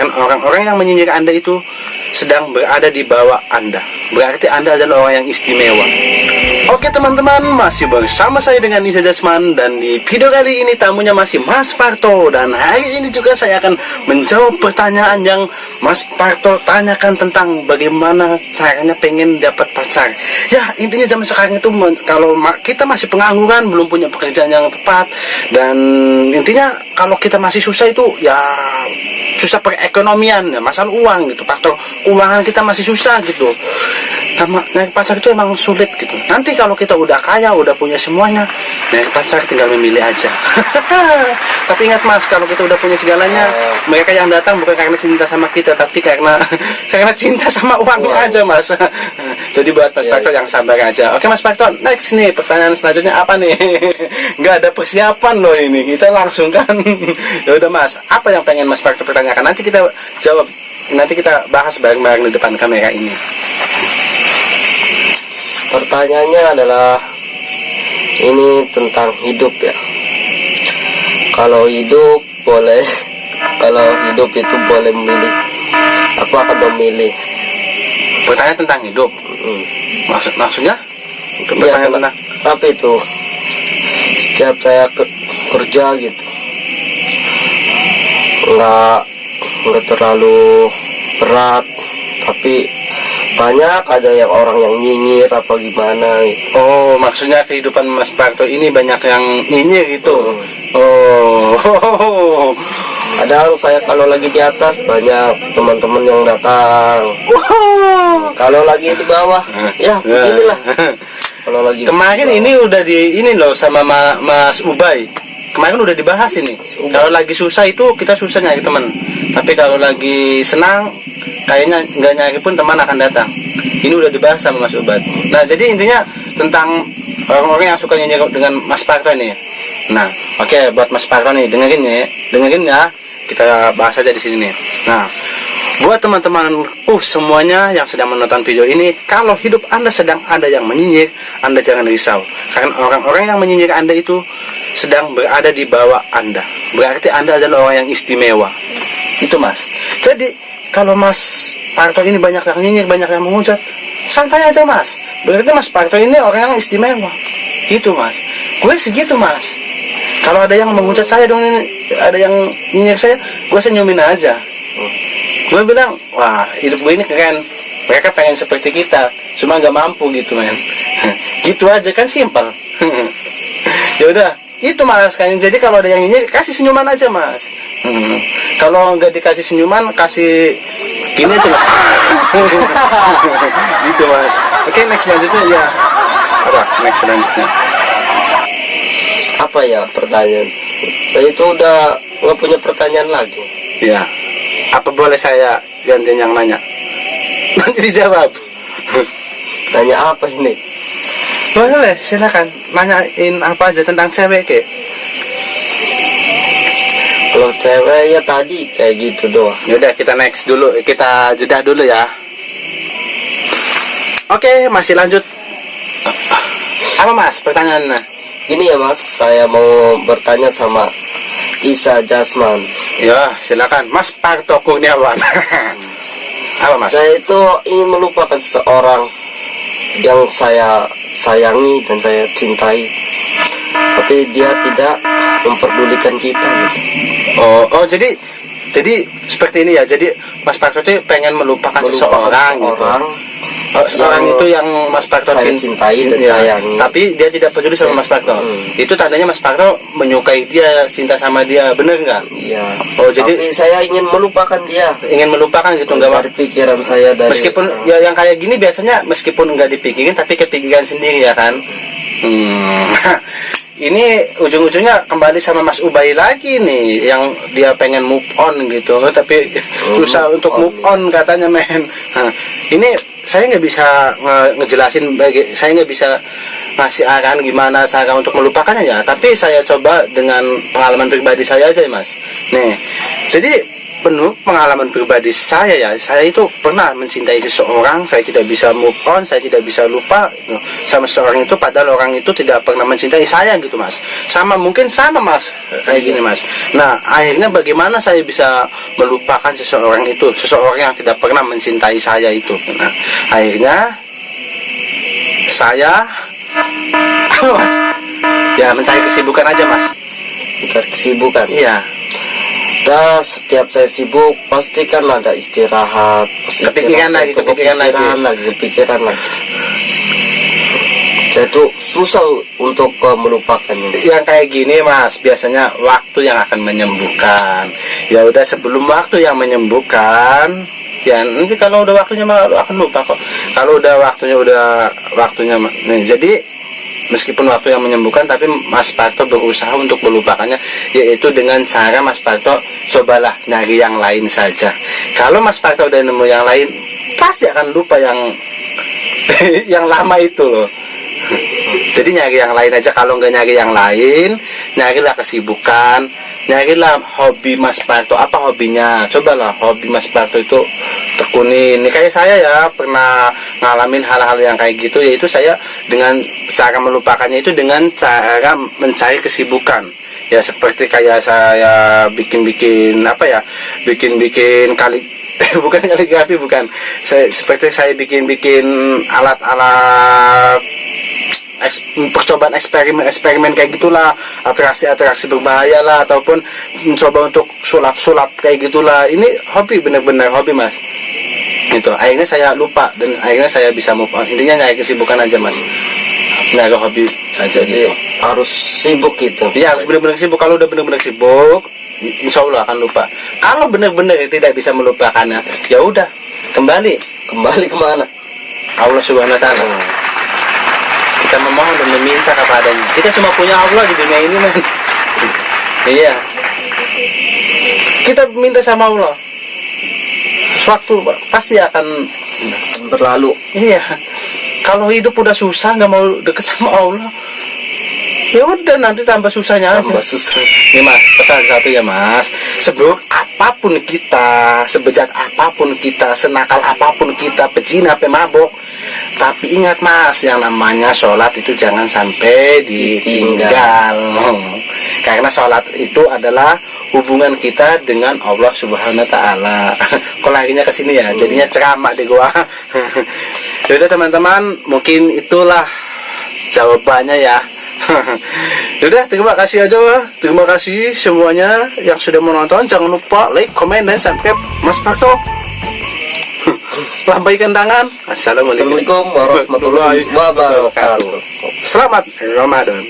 Karena orang-orang yang menyinyir Anda itu sedang berada di bawah Anda. Berarti Anda adalah orang yang istimewa. Oke teman-teman, masih bersama saya dengan Nisa Jasman. Dan di video kali ini tamunya masih Mas Parto. Dan hari ini juga saya akan menjawab pertanyaan yang Mas Parto tanyakan tentang bagaimana caranya pengen dapat pacar. Ya intinya zaman sekarang itu kalau kita masih pengangguran, belum punya pekerjaan yang tepat. Dan intinya kalau kita masih susah itu ya susah perekonomian, ya, masalah uang gitu, faktor keuangan kita masih susah gitu. Nyari pacar itu emang sulit gitu. Nanti kalau kita udah kaya, udah punya semuanya, nyari pacar tinggal memilih aja. Tapi ingat Mas, kalau kita udah punya segalanya, mereka yang datang bukan karena cinta sama kita, tapi karena cinta sama uangnya aja Mas. Jadi buat Mas Parto yang sabar aja. Oke Mas Parto, next nih pertanyaan selanjutnya apa nih? Nggak ada persiapan loh ini, kita langsung kan. Ya udah Mas, apa yang pengen Mas Parto pertanyakan? Nanti kita jawab, nanti kita bahas bareng-bareng di depan kamera ini. Pertanyaannya adalah ini tentang hidup ya. Kalau hidup itu boleh memilih, aku akan memilih. Pertanyaan tentang hidup. Maksudnya? Ya, tapi itu setiap saya kerja gitu, nggak terlalu berat, tapi banyak ada yang orang yang nyinyir apa gimana gitu. Oh, maksudnya kehidupan Mas Parto ini banyak yang nyinyir gitu. Oh. Kadang saya kalau lagi di atas banyak teman-teman yang datang. Kalau lagi di bawah, ya beginilah. Kalau lagi kemarin ini udah ini loh sama Mas Ubay. Kemarin udah dibahas ini. Kalau lagi susah itu kita susah nyari teman. Tapi kalau lagi senang, kayaknya nggak nyari pun teman akan datang. Ini udah dibahas sama Mas Ubay. Nah, jadi intinya tentang orang-orang yang suka nyinyir dengan Mas Parto ini. Nah, oke, buat Mas Parto nih, dengerin ya. Kita bahas aja di sini nih. Nah, buat teman-temanku semuanya yang sedang menonton video ini, kalau hidup Anda sedang ada yang menyinyir, Anda jangan risau. Karena orang-orang yang menyinyir Anda itu sedang berada di bawah Anda. Berarti Anda adalah orang yang istimewa. Itu Mas. Jadi kalau Mas Parto ini banyak yang nyinyir, banyak yang menghujat, santai aja Mas. Berarti Mas Parto ini orang yang istimewa. Gitu Mas. Gue segitu Mas. Kalau ada yang menghujat saya dong, ada yang nyinyir saya, gue senyumin aja. Gue bilang, wah hidup gue ini keren. Mereka pengen seperti kita, cuma nggak mampu gitu men. Gitu aja kan, simpel. Ya udah, itu Mas kan. Jadi kalau ada yang nyinyir, kasih senyuman aja Mas. Kalau nggak dikasih senyuman, kasih gini aja Mas. Gitu Mas. Oke, next selanjutnya ya. Apa next selanjutnya? Apa ya pertanyaan? Saya itu udah nggak punya pertanyaan lagi. Ya. Apa boleh saya gantian yang nanya? Nanti dijawab. Nanya apa ini? Boleh, silakan. Nanyain apa aja tentang cewek kek. Kalau cewek ya tadi kayak gitu doang. Yaudah, kita next dulu. Kita jeda dulu ya. Oke, masih lanjut. Apa Mas pertanyaannya? Ini ya Mas, saya mau bertanya sama Isa Jasman. Ya, silakan. Mas Parto Kurniawan. Apa Mas? Saya itu ingin melupakan seseorang yang saya sayangi dan saya cintai, tapi dia tidak memperdulikan kita gitu. Oh, jadi seperti ini ya. Jadi Mas Parto itu pengen melupakan seseorang gitu. Orang itu yang Mas Parto cintai dan sayangi, tapi dia tidak peduli sama Mas Parto. Itu tandanya Mas Parto menyukai dia, cinta sama dia, bener nggak? Iya. Oh, jadi tapi saya ingin melupakan dia. Ingin melupakan gitu, nggak dari pikiran saya dari. Meskipun ya yang kayak gini biasanya meskipun nggak dipikirin, tapi kepikiran sendiri ya kan. Ini ujung-ujungnya kembali sama Mas Ubay lagi nih, yang dia pengen move on gitu, tapi susah untuk move on katanya men. Ini saya nggak bisa ngejelasin, saya nggak bisa ngasih arahan gimana cara untuk melupakannya ya. Tapi saya coba dengan pengalaman pribadi saya aja ya Mas. Nih, jadi penuh pengalaman pengalaman pribadi saya ya, saya itu pernah mencintai seseorang, saya tidak bisa move on, saya tidak bisa lupa gitu, sama seseorang itu, padahal orang itu tidak pernah mencintai saya gitu mas. Mungkin sama mas, kayak gini mas. Nah akhirnya bagaimana saya bisa melupakan seseorang itu, seseorang yang tidak pernah mencintai saya itu. Nah akhirnya saya apa mas? Ya mencari kesibukan aja mas. Mencari kesibukan. Iya. Dan setiap saya sibuk pasti kan ada istirahat, Kepikiran lagi. kepikiran lagi. Saya tuh susah untuk melupakannya. Yang kayak gini mas, biasanya waktu yang akan menyembuhkan. Ya udah, sebelum waktu yang menyembuhkan, ya nanti kalau udah waktunya malah lu akan lupa kok. Kalau udah waktunya nih, jadi meskipun waktu yang menyembuhkan, tapi Mas Parto berusaha untuk melupakannya, yaitu dengan cara Mas Parto cobalah nyari yang lain saja. Kalau Mas Parto udah nemu yang lain, pasti akan lupa yang yang lama itu loh. Jadi nyari yang lain aja. Kalau nggak nyari yang lain, nyarilah kesibukan, nyarilah hobi Mas Parto. Apa hobinya? Cobalah hobi Mas Parto itu tekuni. Ini kayak saya ya, pernah ngalamin hal-hal yang kayak gitu, yaitu saya dengan cara melupakannya itu dengan cara mencari kesibukan. Ya seperti kayak saya bikin apa ya, bikin kali bukan kaligrafi, bukan. Seperti saya bikin alat-alat percobaan eksperimen kayak gitulah, atraksi berbahaya lah, ataupun mencoba untuk sulap kayak gitulah. Ini hobi, bener-bener hobi mas. Itu akhirnya saya lupa dan akhirnya saya bisa move on. Intinya nyari kesibukan aja mas, nyari hobi aja. Jadi gitu. harus sibuk gitu. Iya, harus bener-bener sibuk. Kalau udah bener-bener sibuk, insya Allah akan lupa. Kalau bener-bener tidak bisa melupakannya, ya udah kembali Kemana? Allah Subhanahu Wa Taala. Kita memohon dan meminta kepadanya. Kita cuma punya Allah di dunia ini mas. Iya. Kita minta sama Allah. Suatu pasti akan Berlalu. Iya. Kalau hidup udah susah, nggak mau deket sama Allah, ya udah nanti tambah susahnya aja. Tambah susah. Nih mas, pesan satu ya mas. Seburuk apapun kita, sebejat apapun kita, senakal apapun kita, pezina, pemabok, tapi ingat mas, yang namanya sholat itu jangan sampai ditinggal. Karena sholat itu adalah hubungan kita dengan Allah Subhanahu Wa Taala. Kok larinya ke sini ya? Jadinya ceramah di gua. Yaudah teman-teman, mungkin itulah jawabannya ya. Yaudah, terima kasih aja wah. Terima kasih semuanya yang sudah menonton. Jangan lupa like, comment, dan subscribe Mas Parto. Lambaikan tangan. Assalamualaikum Assalamualaikum warahmatullahi wabarakatuh. Selamat Ramadan.